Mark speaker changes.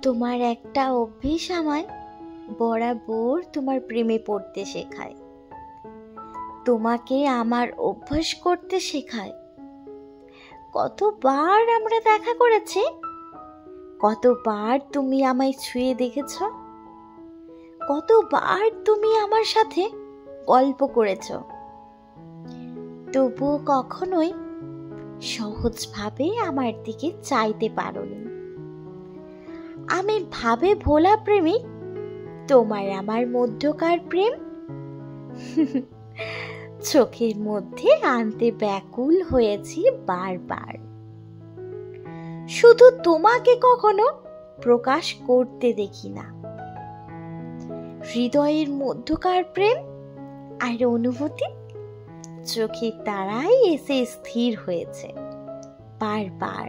Speaker 1: তোমার একটা অভ্যেস আমায় বরাবর তোমার প্রেমে পড়তে শেখায়, তোমাকে আমার অভ্যাস করতে শেখায়। কতবার আমরা দেখা করেছি, কতবার তুমি আমায় ছুঁয়ে দেখেছ, কতবার তুমি আমার সাথে গল্প করেছ, তবুও কখনোই সহজভাবে আমার দিকে চাইতে পারোনি। আমি ভাবে ভোলা প্রেমিক, তোমার আমার মধ্যকার প্রেম চোখের মধ্যে আনতে ব্যাকুল হয়েছি বারবার। শুধু তোমাকে কখনো প্রকাশ করতে দেখি না। হৃদয়ের মধ্যকার প্রেম আর অনুভূতি চোখের তারাই এসে স্থির হয়েছে বারবার।